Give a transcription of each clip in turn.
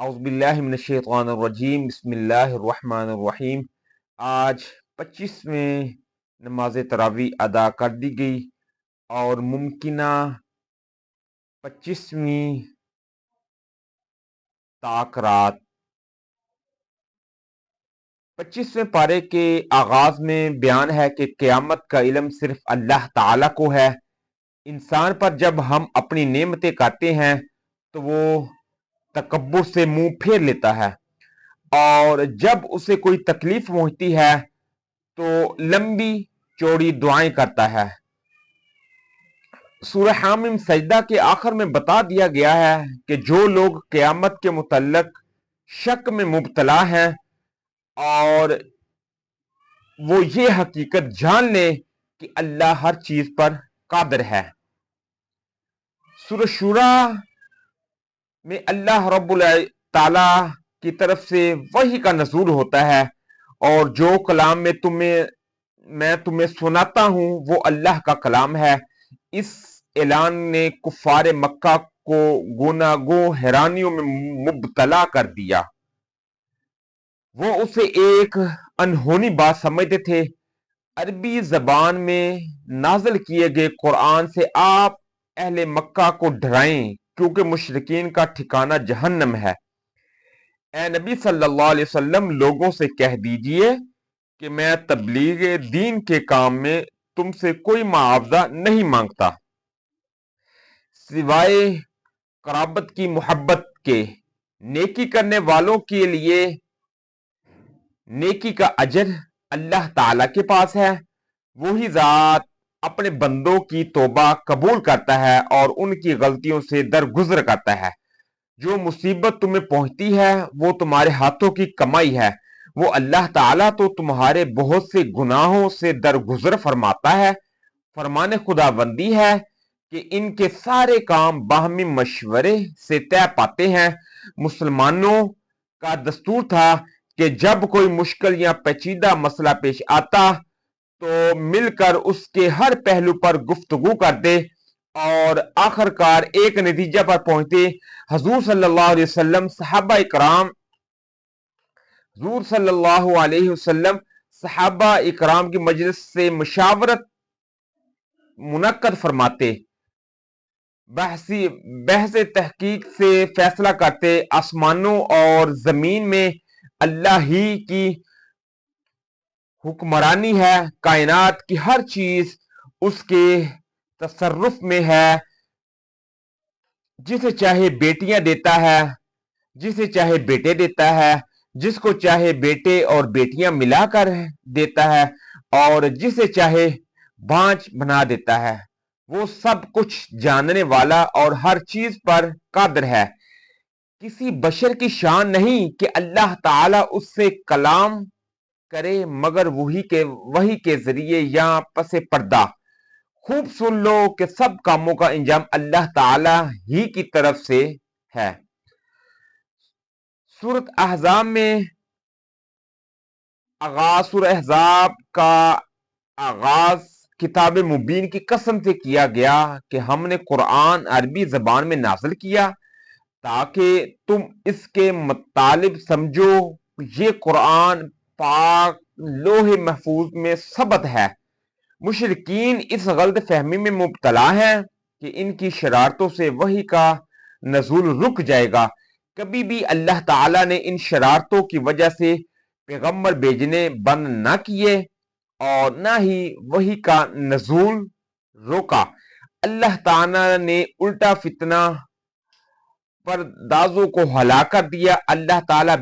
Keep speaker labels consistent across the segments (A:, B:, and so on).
A: اعوذ باللہ من الشیطان الرجیم بسم اللہ الرحمن الرحیم۔ آج 25ویں نماز تراویح ادا کر دی گئی اور ممکنہ 25ویں طاق رات 25ویں پارے کے آغاز میں بیان ہے کہ قیامت کا علم صرف اللہ تعالی کو ہے۔ انسان پر جب ہم اپنی نعمتیں کاٹتے ہیں تو وہ تکبر سے منہ پھیر لیتا ہے، اور جب اسے کوئی تکلیف پہنچتی ہے تو لمبی چوڑی دعائیں کرتا ہے۔ سورہ حامیم سجدہ کے آخر میں بتا دیا گیا ہے کہ جو لوگ قیامت کے متعلق شک میں مبتلا ہیں اور وہ یہ حقیقت جان لیں کہ اللہ ہر چیز پر قادر ہے۔ سورہ شورا میں اللہ رب تعالی کی طرف سے وحی کا نزول ہوتا ہے، اور جو کلام میں تمہیں سناتا ہوں وہ اللہ کا کلام ہے۔ اس اعلان نے کفار مکہ کو گوناگوں حیرانیوں میں مبتلا کر دیا۔ وہ اسے ایک انہونی بات سمجھتے تھے۔ عربی زبان میں نازل کیے گئے قرآن سے آپ اہل مکہ کو ڈرائیں، کیونکہ مشرکین کا ٹھکانہ جہنم ہے۔ اے نبی صلی اللہ علیہ وسلم، لوگوں سے کہہ دیجئے کہ میں تبلیغ دین کے کام میں تم سے کوئی معاوضہ نہیں مانگتا سوائے قرابت کی محبت کے۔ نیکی کرنے والوں کے لیے نیکی کا اجر اللہ تعالی کے پاس ہے۔ وہی ذات اپنے بندوں کی توبہ قبول کرتا ہے اور ان کی غلطیوں سے درگزر کرتا ہے۔ جو مصیبت تمہیں پہنچتی ہے وہ تمہارے ہاتھوں کی کمائی ہے۔ وہ اللہ تعالیٰ تو تمہارے بہت سے گناہوں سے درگزر فرماتا ہے۔ فرمان خداوندی ہے کہ ان کے سارے کام باہمی مشورے سے طے پاتے ہیں۔ مسلمانوں کا دستور تھا کہ جب کوئی مشکل یا پیچیدہ مسئلہ پیش آتا تو مل کر اس کے ہر پہلو پر گفتگو کرتے اور آخر کار ایک نتیجہ پر پہنچتے۔ حضور صلی اللہ علیہ وسلم صحابہ اکرام کی مجلس سے مشاورت منعقد فرماتے، بحث تحقیق سے فیصلہ کرتے۔ آسمانوں اور زمین میں اللہ ہی کی حکمرانی ہے۔ کائنات کی ہر چیز اس کے تصرف میں ہے۔ جسے چاہے بیٹیاں دیتا ہے، جسے چاہے بیٹے دیتا ہے، جس کو چاہے بیٹے اور بیٹیاں ملا کر دیتا ہے، اور جسے چاہے بانجھ بنا دیتا ہے۔ وہ سب کچھ جاننے والا اور ہر چیز پر قادر ہے۔ کسی بشر کی شان نہیں کہ اللہ تعالیٰ اس سے کلام کرے مگر وحی کے ذریعے یا پس پردہ۔ خوب سن لو کہ سب کاموں کا انجام اللہ تعالی ہی کی طرف سے ہے۔ سورۃ احزاب کا آغاز کتاب مبین کی قسم سے کیا گیا کہ ہم نے قرآن عربی زبان میں نازل کیا تاکہ تم اس کے مطالب سمجھو۔ یہ قرآن پاک لوح محفوظ میں ثبت ہے۔ مشرکین اس غلط فہمی میں مبتلا ہیں کہ ان کی شرارتوں سے وحی کا نزول رک جائے گا۔ کبھی بھی اللہ تعالیٰ نے ان شرارتوں کی وجہ سے پیغمبر بھیجنے بند نہ کیے اور نہ ہی وحی کا نزول روکا۔ اللہ تعالیٰ نے الٹا فتنہ پردازوں کو ہلاک کر دیا۔ اللہ تعالیٰ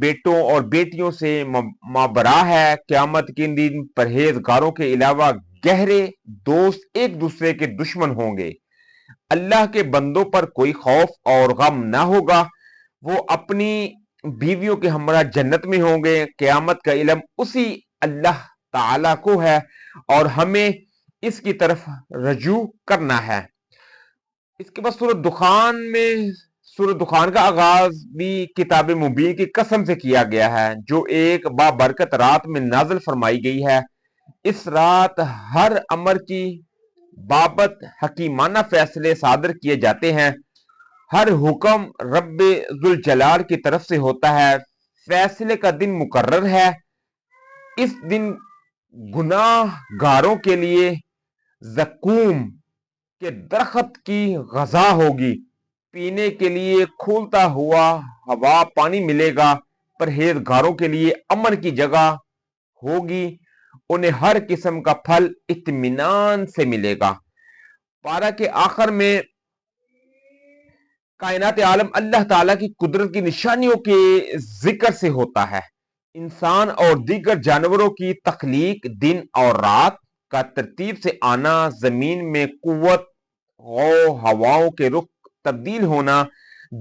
A: بیٹوں اور بیٹیوں سے مابرا ہے۔ قیامت کے دن پرہیزگاروں کے علاوہ گہرے دوست ایک دوسرے کے دشمن ہوں گے۔ اللہ کے بندوں پر کوئی خوف اور غم نہ ہوگا۔ وہ اپنی بیویوں کے ہمراہ جنت میں ہوں گے۔ قیامت کا علم اسی اللہ تعالیٰ کو ہے اور ہمیں اس کی طرف رجوع کرنا ہے۔ اس کے بعد سورۃ دخان کا آغاز بھی کتاب مبین کی قسم سے کیا گیا ہے، جو ایک بابرکت رات میں نازل فرمائی گئی ہے۔ اس رات ہر امر کی بابت حکیمانہ فیصلے صادر کیے جاتے ہیں۔ ہر حکم رب ذوالجلال کی طرف سے ہوتا ہے، فیصلے کا دن مقرر ہے، اس دن گناہ گاروں کے لیے زقوم کے درخت کی غذا ہوگی، پینے کے لیے کھولتا ہوا ہوا پانی ملے گا، پرہیزگاروں کے لیے امن کی جگہ ہوگی، انہیں ہر قسم کا پھل اطمینان سے ملے گا۔ پارہ کے آخر میں کائنات عالم اللہ تعالیٰ کی قدرت کی نشانیوں کے ذکر سے ہوتا ہے۔ انسان اور دیگر جانوروں کی تخلیق، دن اور رات کا ترتیب سے آنا، زمین میں قوت و ہواؤں کے رخ تبدیل ہونا،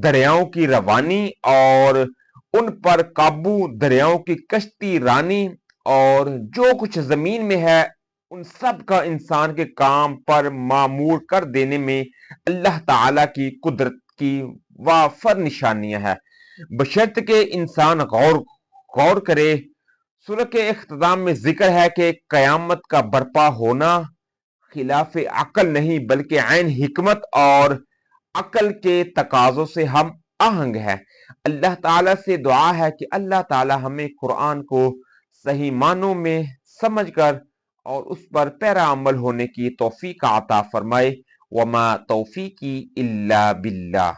A: دریاؤں کی روانی اور ان پر قابو، دریاؤں کی کشتی رانی اور جو کچھ زمین میں ہے ان سب کا انسان کے کام پر معمور کر دینے میں اللہ تعالیٰ کی قدرت کی وافر نشانیاں ہے، بشرط کہ انسان غور کرے۔ سورہ کے اختتام میں ذکر ہے کہ قیامت کا برپا ہونا خلاف عقل نہیں بلکہ عین حکمت اور عقل کے تقاضوں سے ہم آہنگ ہے۔ اللہ تعالیٰ سے دعا ہے کہ اللہ تعالیٰ ہمیں قرآن کو صحیح معنوں میں سمجھ کر اور اس پر پیرا عمل ہونے کی توفیق عطا فرمائے۔ وما توفیقی الا باللہ۔